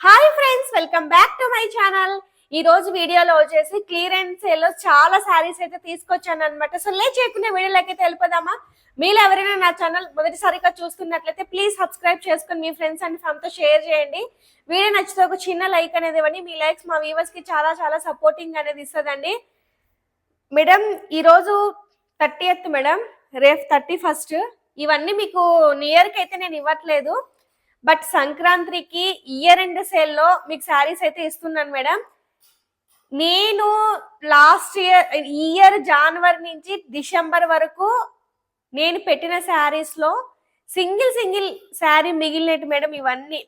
Hi friends, welcome back to my channel. ఈ రోజు వీడియోలో వచ్చేసి క్లియరెన్స్ సేల్ లో చాలా సారీస్ అయితే తీసుకొచ్చాను అనమాట. సో లే చేయకుండా వీడియోలోకి అయితే వెళ్ళిపోదామా? మీరు ఎవరైనా నా ఛానల్ మొదటిసారిగా చూస్తున్నట్లయితే ప్లీజ్ సబ్స్క్రైబ్ చేసుకుని మీ ఫ్రెండ్స్ అండ్ ఫ్యామిలీతో షేర్ చేయండి. వీడియో నచ్చితే ఒక చిన్న లైక్ అనేది ఇవ్వండి. మీ లైక్స్ మా వ్యూవర్స్ కి చాలా చాలా సపోర్టింగ్ అనేది ఇస్తుందండి. మేడం ఈరోజు 30th మేడం, రేపు 31st. ఇవన్నీ మీకు నియర్ కి అయితే నేను ఇవ్వట్లేదు, బట్ సంక్రాంతికి ఇయర్ ఎండ్ సేల్ లో మీకు శారీస్ అయితే ఇస్తున్నాను మేడం. నేను లాస్ట్ ఇయర్ జనవరి నుంచి డిసెంబర్ వరకు నేను పెట్టిన శారీస్ లో సింగిల్ శారీ మిగిలినట్టు మేడం. ఇవన్నీ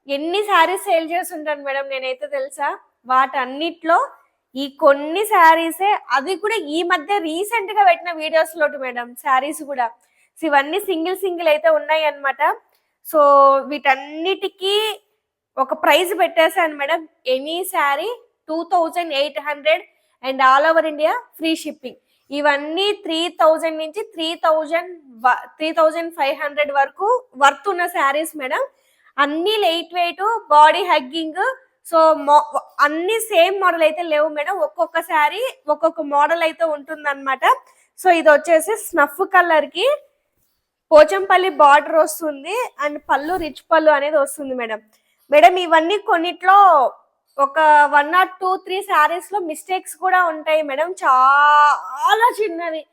ఎన్ని శారీస్ సేల్ చేసి ఉంటాను మేడం నేనైతే తెలుసా. వాటన్నిట్లో ఈ కొన్ని శారీసే, అది కూడా ఈ మధ్య రీసెంట్ గా పెట్టిన వీడియోస్ లోటు మేడం శారీస్ కూడా. ఇవన్నీ సింగిల్ అయితే ఉన్నాయి అన్నమాట. సో వీటన్నిటికీ ఒక ప్రైజ్ పెట్టేశాను madam. Any sari 2800 and all over India free shipping. ఇవన్నీ 3000 నుంచి 3500 వరకు వర్త్ ఉన్న శారీస్ మేడం. అన్ని light weight, body hugging. So అన్ని సేమ్ మోడల్ అయితే లేవు మేడం. ఒక్కొక్క శారీ ఒక్కొక్క మోడల్ అయితే ఉంటుంది అనమాట. సో ఇది వచ్చేసి స్నఫ్ కలర్ కి పోచంపల్లి బార్డర్ వస్తుంది అండ్ పళ్ళు రిచ్ పళ్ళు అనేది వస్తుంది మేడం. ఇవన్నీ కొన్నిట్లో ఒక 1 or 2, 3 శారీస్ లో మిస్టేక్స్ కూడా ఉంటాయి మేడం. చాలా చిన్నవి,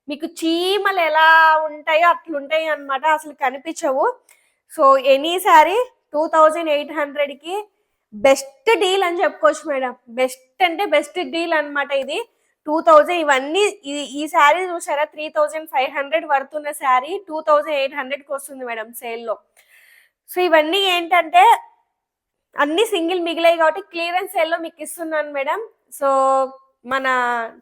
మీకు చీమలు ఎలా ఉంటాయో అట్లుంటాయి అన్నమాట, అసలు కనిపించవు. సో ఎనీ శారీ 2800 కి బెస్ట్ డీల్ అని చెప్పుకోవచ్చు మేడం. బెస్ట్ అంటే బెస్ట్ డీల్ అనమాట ఇది. 2000 ఇవన్నీ. ఈ శారీ చూసారా, 3500 పడుతున్న శారీ 2800కి వస్తుంది మేడం సేల్లో. సో ఇవన్నీ ఏంటంటే అన్ని సింగిల్ మిగిలాయి కాబట్టి క్లియరెన్స్ సేల్లో మీకు ఇస్తున్నాను మేడం. సో మన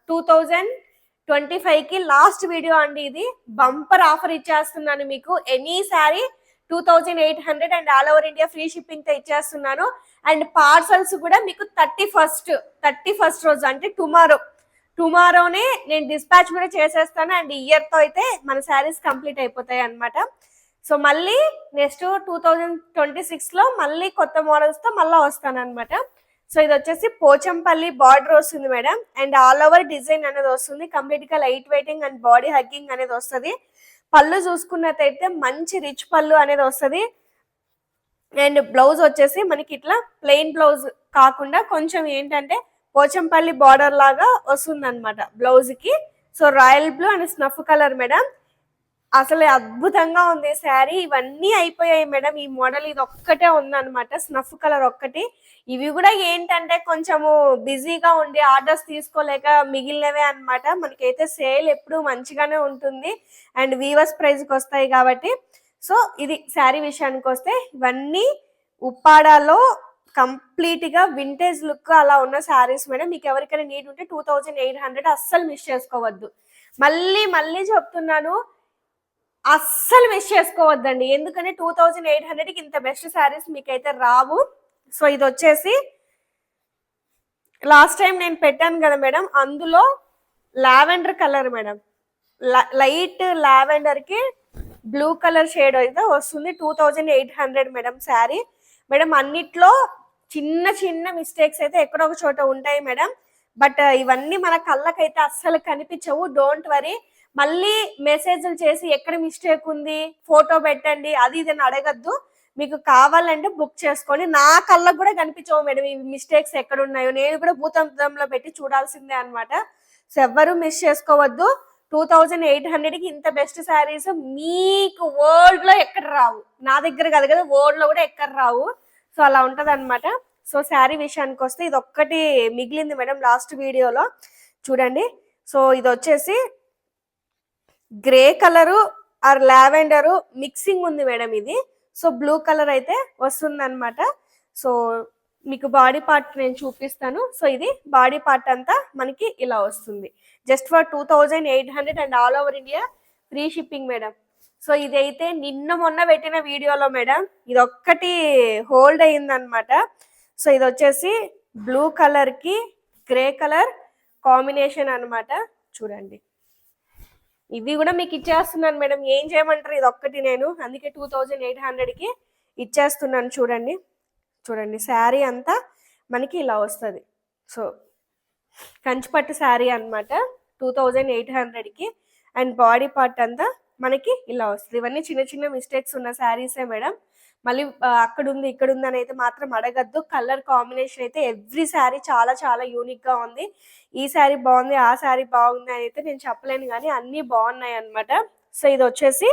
2025కి లాస్ట్ వీడియో అండి ఇది. బంపర్ ఆఫర్ ఇచ్చేస్తున్నాను మీకు. Any sari 2800 and all over India free shipping తో ఇచ్చేస్తున్నాను. అండ్ పార్సల్స్ కూడా మీకు 31st రోజు అంటే టుమారోనే నేను డిస్పాచ్ కూడా చేసేస్తాను. అండ్ ఇయర్ తో అయితే మన శారీస్ కంప్లీట్ అయిపోతాయి అన్నమాట. సో మళ్ళీ నెక్స్ట్ 2026 లో మళ్ళీ కొత్త మోడల్స్ తో మళ్ళీ వస్తాను అనమాట. సో ఇది వచ్చేసి పోచంపల్లి బార్డర్ వస్తుంది madam. And all over design అనేది వస్తుంది. కంప్లీట్ గా light waiting and body hugging అనేది వస్తుంది. పళ్ళు చూసుకున్నట్టయితే మంచి రిచ్ పళ్ళు అనేది వస్తుంది. అండ్ బ్లౌజ్ వచ్చేసి మనకి ఇట్లా ప్లెయిన్ బ్లౌజ్ కాకుండా కొంచెం ఏంటంటే పోచంపల్లి బార్డర్ లాగా వస్తుంది అనమాట బ్లౌజ్ కి. So royal blue and snuff colour madam. అసలు అద్భుతంగా ఉంది శారీ. ఇవన్నీ అయిపోయాయి మేడం. ఈ మోడల్ ఇది ఒక్కటే ఉందన్నమాట, స్నఫ్ కలర్ ఒక్కటి. ఇవి కూడా ఏంటంటే కొంచెము బిజీగా ఉండి ఆర్డర్స్ తీసుకోలేక మిగిలినవే అనమాట. మనకైతే సేల్ ఎప్పుడు మంచిగానే ఉంటుంది అండ్ వీవర్స్ ప్రైస్కి వస్తాయి కాబట్టి. సో ఇది శారీ విషయానికి వస్తే ఇవన్నీ ఉప్పాడాలో కంప్లీట్ గా వింటేజ్ లుక్ అలా ఉన్న శారీస్ మేడం. మీకు ఎవరికైనా నీడ్ ఉంటే 2800 అస్సలు మిస్ చేసుకోవద్దు. మళ్ళీ చెప్తున్నాను, అస్సలు మిస్ చేసుకోవద్దండి. ఎందుకంటే 2800కి ఇంత బెస్ట్ శారీస్ మీకైతే రావు. సో ఇది వచ్చేసి లాస్ట్ టైం నేను పెట్టాను కదా మేడం, అందులో lavender colour madam. Light lavender కి బ్లూ కలర్ షేడ్ అయితే వస్తుంది. 2800 మేడం శారీ. మేడం అన్నిట్లో చిన్న మిస్టేక్స్ అయితే ఎక్కడో ఒక చోట ఉంటాయి మేడం. బట్ ఇవన్నీ మన కళ్ళకైతే అస్సలు కనిపించవు. Don't worry. మళ్ళీ మెసేజ్లు చేసి ఎక్కడ మిస్టేక్ ఉంది ఫోటో పెట్టండి అది ఇది అని అడగద్దు. మీకు కావాలంటే బుక్ చేసుకొని, నా కళ్ళకు కూడా కనిపించవు మేడం ఈ మిస్టేక్స్ ఎక్కడ ఉన్నాయో. నేను కూడా భూతంలో పెట్టి చూడాల్సిందే అనమాట. సో ఎవ్వరూ మిస్ చేసుకోవద్దు. 2800కి ఇంత బెస్ట్ శారీస్ మీకు వరల్డ్ లో ఎక్కడ రావు. నా దగ్గర కాదు కదా, వరల్డ్ లో కూడా ఎక్కడ రావు. సో అలా ఉంటది అనమాట. సో శారీ విషయానికి వస్తే ఇది ఒక్కటి మిగిలింది మేడం లాస్ట్ వీడియోలో చూడండి. సో ఇది వచ్చేసి grey colour or lavender mixing ఉంది మేడం ఇది. సో బ్లూ కలర్ అయితే వస్తుంది అనమాట. సో మీకు బాడీ పార్ట్ నేను చూపిస్తాను. సో ఇది బాడీ పార్ట్ అంతా మనకి ఇలా వస్తుంది. Just for 2800 and all over India free shipping madam. So ఇదైతే నిన్న మొన్న పెట్టిన వీడియోలో మేడం ఇది ఒక్కటి హోల్డ్ అయిందనమాట. సో ఇది వచ్చేసి బ్లూ కలర్ కి గ్రే కలర్ కాంబినేషన్ అనమాట. చూడండి, ఇవి కూడా మీకు ఇచ్చేస్తున్నాను మేడం. ఏం చేయమంటారు, ఇది ఒక్కటి నేను అందుకే 2800కి ఇచ్చేస్తున్నాను. చూడండి, చూడండి శారీ అంతా మనకి ఇలా వస్తుంది. సో కంచిపట్టు శారీ అనమాట 2800కి. అండ్ బాడీ పార్ట్ అంతా మనకి ఇలా వస్తుంది. ఇవన్నీ చిన్న చిన్న మిస్టేక్స్ ఉన్న శారీసే మేడం. మళ్ళీ అక్కడ ఉంది ఇక్కడ ఉంది అని అయితే మాత్రం అడగద్దు. కలర్ కాంబినేషన్ అయితే ఎవ్రీ శారీ చాలా చాలా యూనిక్గా ఉంది. ఈ శారీ బాగుంది ఆ శారీ బాగుంది అని అయితే నేను చెప్పలేను, కానీ అన్నీ బాగున్నాయి అనమాట. సో ఇది వచ్చేసి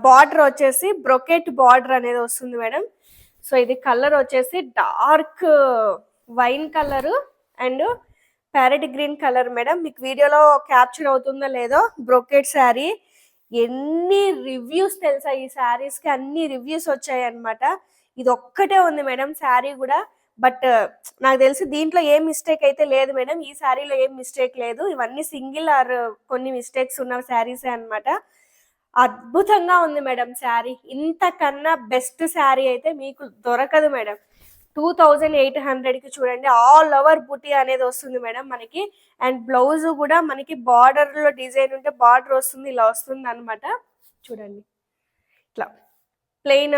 బార్డర్ వచ్చేసి బ్రొకెట్ బార్డర్ అనేది వస్తుంది మేడం. సో ఇది కలర్ వచ్చేసి dark wine colour and parrot green colour madam. మీకు వీడియోలో క్యాప్చర్ అవుతుందో లేదో, బ్రొకెట్ శారీ. ఎన్ని రివ్యూస్ తెలుసా ఈ శారీస్కి, అన్ని రివ్యూస్ వచ్చాయి అనమాట. ఇది ఒక్కటే ఉంది మేడం శారీ కూడా. బట్ నాకు తెలిసి దీంట్లో ఏం మిస్టేక్ అయితే లేదు మేడం. ఈ శారీలో ఏం మిస్టేక్ లేదు. ఇవన్నీ సింగిల్ ఆర్ కొన్ని మిస్టేక్స్ ఉన్న శారీసే అనమాట. అద్భుతంగా ఉంది మేడం శారీ. ఇంతకన్నా బెస్ట్ శారీ అయితే మీకు దొరకదు మేడం. 2800కి చూడండి. ఆల్ ఓవర్ బుటీ అనేది వస్తుంది మేడం మనకి. అండ్ బ్లౌజ్ కూడా మనకి బార్డర్లో డిజైన్ ఉంటే బార్డర్ వస్తుంది, ఇలా వస్తుంది అనమాట. చూడండి ఇట్లా ప్లెయిన్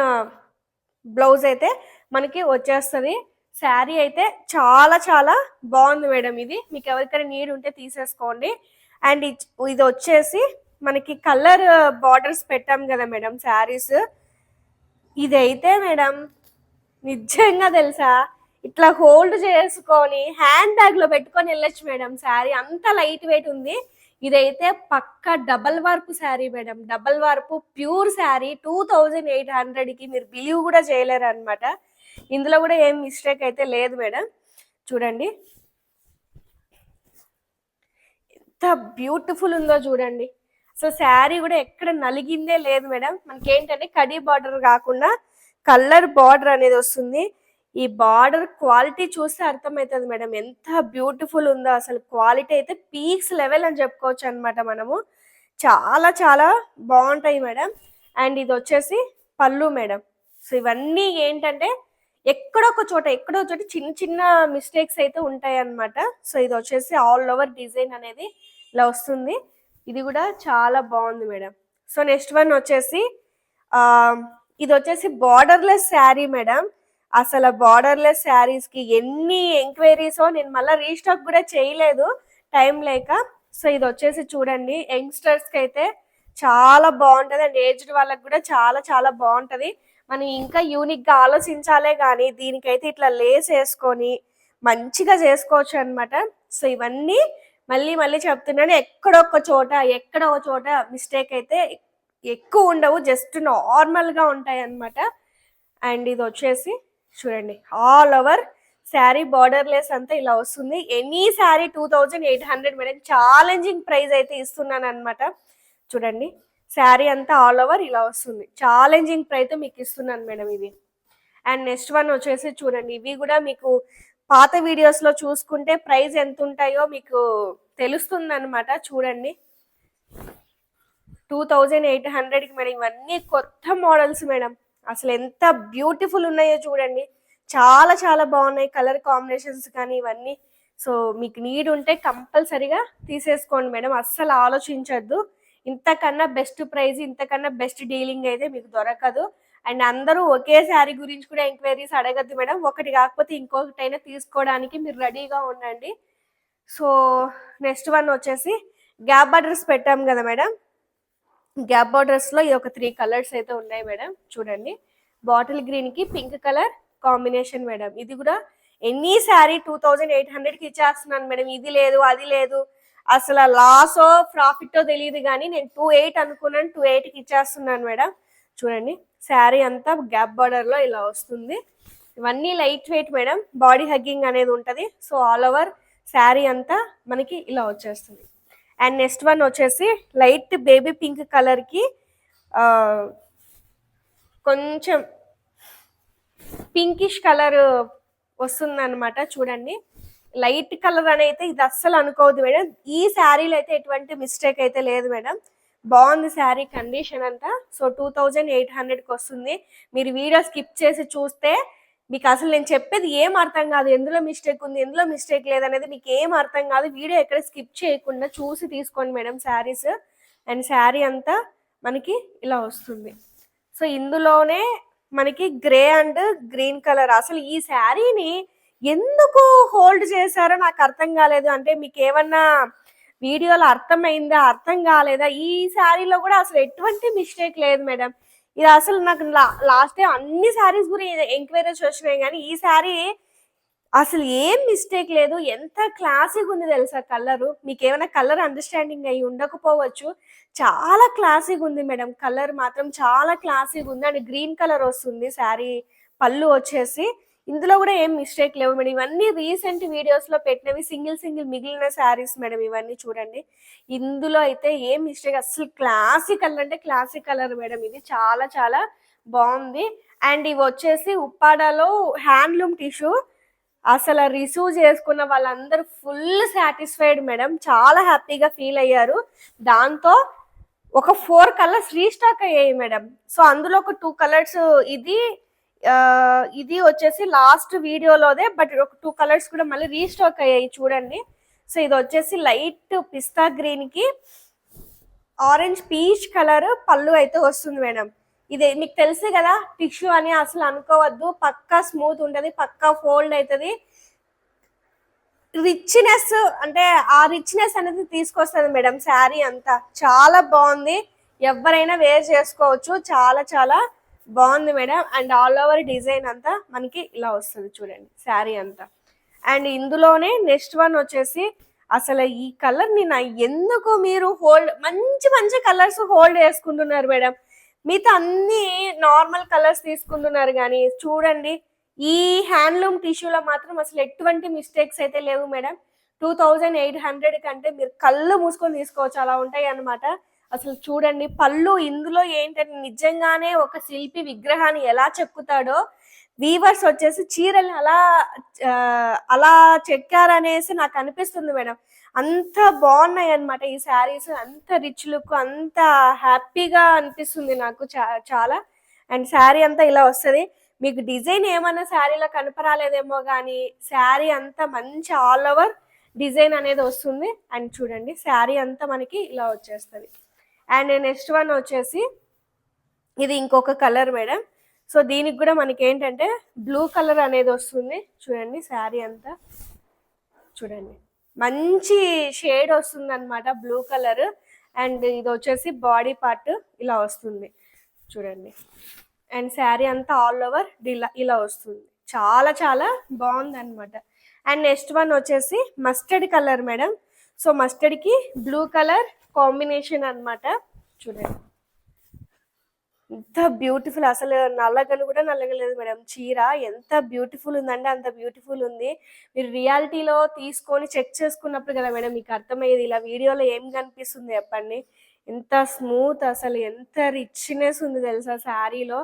బ్లౌజ్ అయితే మనకి వచ్చేస్తుంది. శారీ అయితే చాలా చాలా బాగుంది మేడం. ఇది మీకు ఎవరికైనా నీడ్ ఉంటే తీసేసుకోండి. అండ్ ఇది వచ్చేసి మనకి కలర్ బార్డర్స్ పెట్టాం కదా మేడం శారీస్. ఇదైతే మేడం నిజంగా తెలుసా, ఇట్లా హోల్డ్ చేసుకొని హ్యాండ్ బ్యాగ్లో పెట్టుకొని వెళ్ళొచ్చు మేడం. శారీ అంత లైట్ వెయిట్ ఉంది. ఇదైతే పక్క double warp sari madam. Double warp pure sari 2800కి మీరు బిలీవ్ కూడా చేయలేరు అనమాట. ఇందులో కూడా ఏం మిస్టేక్ అయితే లేదు మేడం. చూడండి ఎంత బ్యూటిఫుల్ ఉందో చూడండి. సో శారీ కూడా ఎక్కడ నలిగిందే లేదు మేడం. మనకి ఏంటంటే కడీ బార్డర్ కాకుండా కలర్ బార్డర్ అనేది వస్తుంది. ఈ బార్డర్ క్వాలిటీ చూస్తే అర్థమవుతుంది మేడం ఎంత బ్యూటిఫుల్ ఉందో. అసలు క్వాలిటీ అయితే పీక్స్ లెవెల్ అని చెప్పుకోవచ్చు అనమాట మనము. చాలా చాలా బాగుంటాయి మేడం. అండ్ ఇది వచ్చేసి పళ్ళు మేడం. సో ఇవన్నీ ఏంటంటే ఎక్కడో చోట చిన్న చిన్న మిస్టేక్స్ అయితే ఉంటాయి అనమాట. సో ఇది వచ్చేసి ఆల్ ఓవర్ డిజైన్ అనేది ఇలా వస్తుంది. ఇది కూడా చాలా బాగుంది మేడం. సో నెక్స్ట్ వన్ వచ్చేసి ఇది వచ్చేసి బార్డర్లెస్ శారీ మేడం. అసలు బార్డర్లెస్ శారీస్కి ఎన్ని ఎంక్వైరీసో, నేను మళ్ళీ రీస్టాక్ కూడా చేయలేదు టైం లేక. సో ఇది వచ్చేసి చూడండి, యంగ్స్టర్స్కి అయితే చాలా బాగుంటుంది. అండ్ ఏజ్డ్ వాళ్ళకి కూడా చాలా చాలా బాగుంటుంది. మనం ఇంకా యూనిక్గా ఆలోచించాలే కానీ దీనికైతే ఇట్లా లేస్ వేసుకొని మంచిగా చేసుకోవచ్చు అనమాట. సో ఇవన్నీ మళ్ళీ మళ్ళీ చెప్తున్నాను, ఎక్కడో ఒక చోట మిస్టేక్ అయితే ఎక్కువ ఉండవు, జస్ట్ నార్మల్గా ఉంటాయి అన్నమాట. అండ్ ఇది వచ్చేసి చూడండి ఆల్ ఓవర్ శారీ బార్డర్లెస్ అంతా ఇలా వస్తుంది. Any sari 2800 madam. Challenging price అయితే ఇస్తున్నాను అనమాట. చూడండి శారీ అంతా ఆల్ ఓవర్ ఇలా వస్తుంది. ఛాలెంజింగ్ ప్రైస్ మీకు ఇస్తున్నాను మేడం ఇది. అండ్ నెక్స్ట్ వన్ వచ్చేసి చూడండి, ఇవి కూడా మీకు పాత వీడియోస్లో చూసుకుంటే ప్రైస్ ఎంత ఉంటాయో మీకు తెలుస్తుంది అనమాట. చూడండి 2800కి మేడం. ఇవన్నీ కొత్త మోడల్స్ మేడం. అసలు ఎంత బ్యూటిఫుల్ ఉన్నాయో చూడండి. చాలా చాలా బాగున్నాయి కలర్ కాంబినేషన్స్ కానీ ఇవన్నీ. సో మీకు నీడ్ ఉంటే కంపల్సరీగా తీసేసుకోండి మేడం. అస్సలు ఆలోచించద్దు. ఇంతకన్నా బెస్ట్ ప్రైస్, ఇంతకన్నా బెస్ట్ డీలింగ్ అయితే మీకు దొరకదు. అండ్ అందరూ ఒకే శారీ గురించి కూడా ఎంక్వైరీస్ అడగద్దు మేడం. ఒకటి కాకపోతే ఇంకొకటైనా తీసుకోవడానికి మీరు రెడీగా ఉండండి. సో నెక్స్ట్ వన్ వచ్చేసి గ్యాప్ బార్డర్స్ పెట్టాం కదా మేడం. గ్యాప్ బార్డర్స్లో ఇది ఒక 3 కలర్స్ అయితే ఉన్నాయి మేడం. చూడండి బాటిల్ గ్రీన్కి పింక్ కలర్ కాంబినేషన్ మేడం. ఇది కూడా ఎనీ శారీ 2800కి ఇచ్చేస్తున్నాను మేడం. ఇది లేదు అది లేదు, అసలు లాసో ప్రాఫిట్టో తెలియదు కానీ నేను 28 అనుకున్నాను, 28కి ఇచ్చేస్తున్నాను మేడం. చూడండి శారీ అంతా గ్యాప్ బార్డర్లో ఇలా వస్తుంది. ఇవన్నీ light weight madam. Body hugging అనేది ఉంటుంది. సో ఆల్ ఓవర్ శారీ అంతా మనకి ఇలా వచ్చేస్తుంది. అండ్ నెక్స్ట్ వన్ వచ్చేసి లైట్ బేబీ పింక్ కలర్కి కొంచెం పింకిష్ కలర్ వస్తుంది అనమాట. చూడండి లైట్ కలర్ అని అయితే ఇది అస్సలు అనుకోవద్దు మేడం. ఈ శారీలో అయితే ఎటువంటి మిస్టేక్ అయితే లేదు మేడం. బాగుంది శారీ కండిషన్ అంతా. సో 2800కి వస్తుంది. మీరు వీడియో స్కిప్ చేసి చూస్తే మీకు అసలు నేను చెప్పేది ఏం అర్థం కాదు. ఎందులో మిస్టేక్ ఉంది, ఎందులో మిస్టేక్ లేదనేది మీకు ఏం అర్థం కాదు. వీడియో ఎక్కడ స్కిప్ చేయకుండా చూసి తీసుకోండి మేడం శారీస్. అండ్ శారీ అంతా మనకి ఇలా వస్తుంది. సో ఇందులోనే మనకి గ్రే అండ్ గ్రీన్ కలర్. అసలు ఈ శారీని ఎందుకు హోల్డ్ చేశారో నాకు అర్థం కాలేదు. అంటే మీకు ఏమన్నా వీడియోలో అర్థమైందా, అర్థం కాలేదా? ఈ శారీలో కూడా అసలు ఎటువంటి మిస్టేక్ లేదు మేడం. ఇది అసలు నాకు లాస్ట్ టైం అన్ని శారీస్ గురించి ఎంక్వైరీస్ వచ్చినాయి, కానీ ఈ శారీ అసలు ఏం మిస్టేక్ లేదు. ఎంత క్లాసిక్ ఉంది తెలుసా కలరు. మీకు ఏమైనా కలర్ అండర్స్టాండింగ్ అయ్యి ఉండకపోవచ్చు. చాలా క్లాసిక్ ఉంది మేడం. కలర్ మాత్రం చాలా క్లాసిక్ ఉంది. అండ్ గ్రీన్ కలర్ వస్తుంది శారీ పళ్ళు వచ్చేసి. ఇందులో కూడా ఏం మిస్టేక్ లేవు మేడం. ఇవన్నీ రీసెంట్ వీడియోస్ లో పెట్టినవి, సింగిల్ మిగిలిన శారీస్ మేడం ఇవన్నీ. చూడండి, ఇందులో అయితే ఏం మిస్టేక్, అసలు క్లాసిక్ కలర్ అంటే క్లాసిక్ కలర్ మేడం. ఇది చాలా చాలా బాగుంది. అండ్ ఇవి వచ్చేసి ఉప్పాడలో హ్యాండ్లూమ్ టిష్యూ. అసలు రిసీవ్ చేసుకున్న వాళ్ళందరూ ఫుల్ సాటిస్ఫైడ్ మేడం. చాలా హ్యాపీగా ఫీల్ అయ్యారు. దాంతో ఒక 4 కలర్స్ రీస్టాక్ అయ్యాయి మేడం. సో అందులో ఒక 2 కలర్స్ ఇది వచ్చేసి లాస్ట్ వీడియోలోదే, బట్ ఒక 2 కలర్స్ కూడా మళ్ళీ రీస్టాక్ అయ్యాయి చూడండి. సో ఇది వచ్చేసి లైట్ పిస్తా గ్రీన్ కి ఆరెంజ్ పీచ్ కలర్ పళ్ళు అయితే వస్తుంది మేడం. ఇది మీకు తెలుసు కదా, టిష్యూ అని అసలు అనుకోవద్దు. పక్కా స్మూత్ ఉంటుంది, పక్కా ఫోల్డ్ అవుతుంది. రిచ్నెస్ అంటే ఆ రిచ్నెస్ అనేది తీసుకొస్తుంది మేడం. శారీ అంతా చాలా బాగుంది, ఎవరైనా వేర్ చేసుకోవచ్చు. చాలా చాలా బాగుంది madam. And all over design అంతా మనకి ఇలా వస్తుంది చూడండి శారీ అంతా. అండ్ ఇందులోనే నెక్స్ట్ వన్ వచ్చేసి, అసలు ఈ కలర్ ని ఎందుకు మీరు హోల్డ్, మంచి మంచి కలర్స్ హోల్డ్ చేసుకుంటున్నారు మేడం. మిగతా అన్ని నార్మల్ కలర్స్ తీసుకుంటున్నారు, కానీ చూడండి ఈ హ్యాండ్లూమ్ టిష్యూలో మాత్రం అసలు ఎటువంటి మిస్టేక్స్ అయితే లేవు మేడం. 2800 కంటే మీరు కళ్ళు మూసుకొని తీసుకోవచ్చు, అలా ఉంటాయి అన్నమాట. అసలు చూడండి పళ్ళు. ఇందులో ఏంటంటే నిజంగానే ఒక శిల్పి విగ్రహాన్ని ఎలా చెక్కుతాడో వీవర్స్ వచ్చేసి చీరల్ని అలా చెక్కారనేసి నాకు అనిపిస్తుంది మేడం. అంత బాగున్నాయి అనమాట ఈ శారీస్. అంత రిచ్ లుక్, అంత హ్యాపీగా అనిపిస్తుంది నాకు చాలా. అండ్ శారీ అంతా ఇలా వస్తుంది. మీకు డిజైన్ ఏమన్నా శారీలో కనపరాలేదేమో, కానీ శారీ అంతా మంచి ఆల్ ఓవర్ డిజైన్ అనేది వస్తుంది. అండ్ చూడండి శారీ అంతా మనకి ఇలా వచ్చేస్తుంది. అండ్ నెక్స్ట్ వన్ వచ్చేసి ఇది ఇంకొక కలర్ మేడం. సో దీనికి కూడా మనకి ఏంటంటే బ్లూ కలర్ అనేది వస్తుంది చూడండి. శారీ అంతా చూడండి మంచి షేడ్ వస్తుంది అనమాట, బ్లూ కలర్. అండ్ ఇది వచ్చేసి బాడీ పార్ట్ ఇలా వస్తుంది చూడండి. అండ్ శారీ అంతా ఆల్ ఓవర్ ఇలా వస్తుంది. చాలా చాలా బాగుంది అనమాట. అండ్ నెక్స్ట్ వన్ వచ్చేసి mustard colour madam. So mustard కి బ్లూ కలర్ కాంబినేషన్ అనమాట. చూడండి ఎంత బ్యూటిఫుల్, అసలు నల్లగలు కూడా నల్లగలేదు మేడం. చీర ఎంత బ్యూటిఫుల్ ఉందంటే అంత బ్యూటిఫుల్ ఉంది. మీరు రియాలిటీలో తీసుకొని చెక్ చేసుకున్నప్పుడు కదా మేడం మీకు అర్థమయ్యేది. ఇలా వీడియోలో ఏం కనిపిస్తుంది చెప్పండి. ఎంత స్మూత్, అసలు ఎంత రిచ్నెస్ ఉంది తెలుసా శారీలో.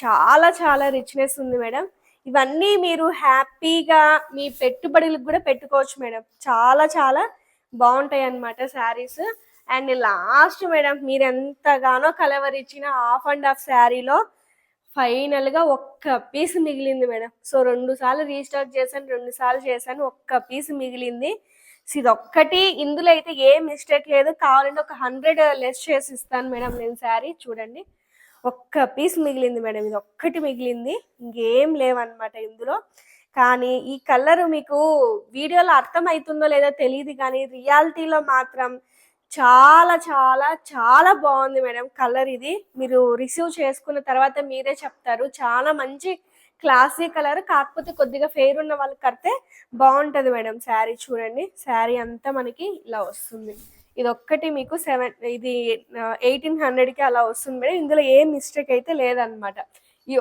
చాలా చాలా రిచ్నెస్ ఉంది మేడం. ఇవన్నీ మీరు హ్యాపీగా మీ పెట్టుబడులకు కూడా పెట్టుకోవచ్చు మేడం. చాలా చాలా బాగుంటాయి అన్నమాట శారీస్. అండ్ లాస్ట్ మేడం, మీరు ఎంతగానో కలవరిచ్చిన హాఫ్ అండ్ హాఫ్ శారీలో ఫైనల్ గా ఒక్క పీస్ మిగిలింది మేడం. సో 2 సార్లు రీస్టాక్ చేశాను, 2 సార్లు చేశాను, ఒక్క పీస్ మిగిలింది. ఇది ఒక్కటి, ఇందులో అయితే ఏ మిస్టేక్ లేదు. కావాలంటే ఒక 100 లెస్ చేసి ఇస్తాను మేడం నేను శారీ. చూడండి ఒక్క పీస్ మిగిలింది మేడం, ఇది ఒక్కటి మిగిలింది, ఇంకేం లేవన్నమాట ఇందులో. కానీ ఈ కలర్ మీకు వీడియోలో అర్థమవుతుందో లేదో తెలియదు, కానీ రియాలిటీలో మాత్రం చాలా చాలా చాలా బాగుంది మేడం కలర్. ఇది మీరు రిసీవ్ చేసుకున్న తర్వాత మీరే చెప్తారు. చాలా మంచి క్లాసీ కలర్, కాకపోతే కొద్దిగా ఫెయిర్ ఉన్న వాళ్ళకి కడితే బాగుంటుంది మేడం శారీ. చూడండి శారీ అంతా మనకి ఇలా వస్తుంది. ఇది ఒక్కటి మీకు 1800కి అలా వస్తుంది మేడం. ఇందులో ఏం మిస్టేక్ అయితే లేదనమాట. ఈ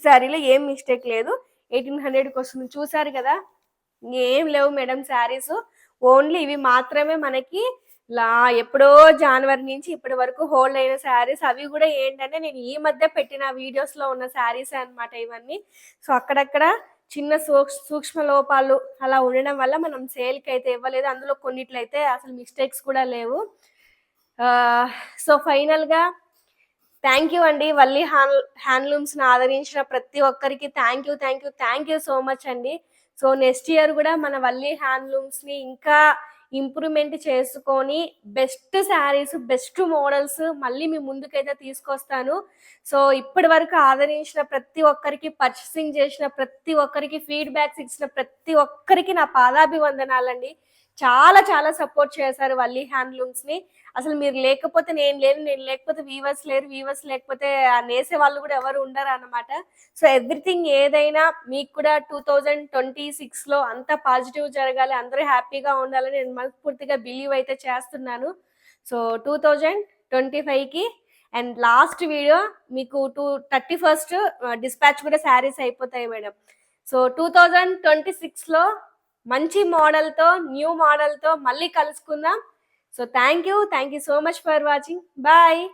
శారీలో ఏం మిస్టేక్ లేదు, 1800కి వస్తుంది. చూసారు కదా, ఏం లేవు మేడం శారీస్. ఓన్లీ ఇవి మాత్రమే మనకి ఎప్పుడో జనవరి నుంచి ఇప్పటి వరకు హోల్డ్ అయిన శారీస్. అవి కూడా ఏంటంటే నేను ఈ మధ్య పెట్టిన వీడియోస్ లో ఉన్న శారీస్ అన్నమాట ఇవన్నీ. సో అక్కడక్కడ చిన్న సూక్ష్మ లోపాలు అలా ఉండడం వల్ల మనం సేల్కి అయితే ఇవ్వలేదు. అందులో కొన్నిట్లయితే అసలు మిస్టేక్స్ కూడా లేవు. సో ఫైనల్గా థ్యాంక్ యూ అండి. వల్లి హ్యాండ్లూమ్స్ని ఆదరించిన ప్రతి ఒక్కరికి థ్యాంక్ యూ సో మచ్ అండి. సో నెక్స్ట్ ఇయర్ కూడా మన వల్లి హ్యాండ్లూమ్స్ని ఇంకా ఇంప్రూవ్మెంట్ చేసుకొని బెస్ట్ శారీస్, బెస్ట్ మోడల్స్ మళ్ళీ మీ ముందుకైతే తీసుకొస్తాను. సో ఇప్పటి వరకు ఆదరించిన ప్రతి ఒక్కరికి, పర్చేసింగ్ చేసిన ప్రతి ఒక్కరికి, ఫీడ్బ్యాక్స్ ఇచ్చిన ప్రతి ఒక్కరికి నా పాదాభివందనాలండి. చాలా చాలా సపోర్ట్ చేశారు వల్లి హ్యాండ్లూమ్స్ని. అసలు మీరు లేకపోతే నేను లేను, నేను లేకపోతే వీవర్స్ లేరు, వీవర్స్ లేకపోతే నేసే వాళ్ళు కూడా ఎవరు ఉండరు అనమాట. సో ఎవ్రీథింగ్ ఏదైనా మీకు కూడా 2026లో అంతా పాజిటివ్ జరగాలి, అందరూ హ్యాపీగా ఉండాలని నేను మనస్ఫూర్తిగా బిలీవ్ అయితే చేస్తున్నాను. సో 2025కి అండ్ లాస్ట్ వీడియో మీకు 31st డిస్పాచ్ కూడా శారీస్ అయిపోతాయి మేడం. సో 2026లో మంచి మోడల్తో, న్యూ మోడల్తో మళ్ళీ కలుసుకుందాం. So thank you so much for watching. Bye.